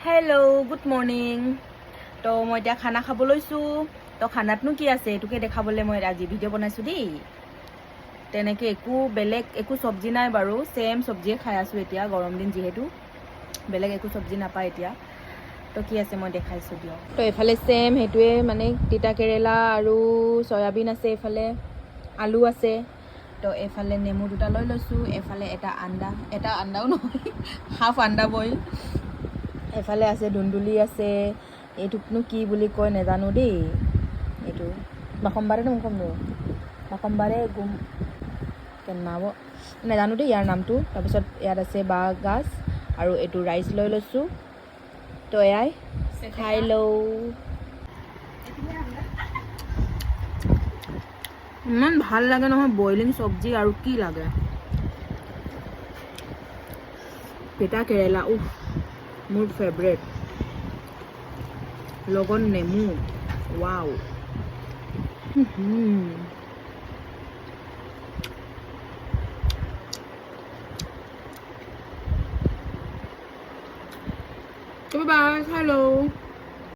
Hello' good morning. তো মই এতিয়া খানা খাব লৈছোঁ। তো খানাতনো কি আছে এইটোকে দেখাবলৈ মই আজি ভিডিঅ' বনাইছোঁ দেই। তেনেকৈ বেলেগ একো চব্জি নাই বাৰু, চেম চব্জিয়ে খাই আছোঁ এতিয়া, গৰম দিন যিহেতু বেলেগ একো চব্জি নাপায় এতিয়া। তো কি আছে মই দেখাইছোঁ দিয়ক। তো এইফালে চেম সেইটোৱে, মানে তিতা কেৰেলা আৰু চয়াবিন আছে, এইফালে আলু আছে। তো এইফালে নেমু দুটা লৈ লৈছোঁ, এইফালে এটা আণ্ডাও নহয় হাফ আণ্ডা বইল। এফালে আছে ধুন্দুলি আছে, এইটোকনো কি বুলি কয় নাজানো দেই। এইটো বাসম্বাৰে বাসম্বাৰে গুম কেনাব নাজানো দেই ইয়াৰ নামটো। তাৰপিছত ইয়াত আছে বাঁহ গাজ আৰু এইটো ৰাইচ লৈ লৈছোঁ। তো এয়াই খাই লওঁ। ইমান ভাল লাগে নহয় বইলিং চব্জি, আৰু কি লাগে। তিতা কেৰেলা মোৰ ফেভৰেট, লগত নেমু, ৱাও। বাই খাই লওঁ।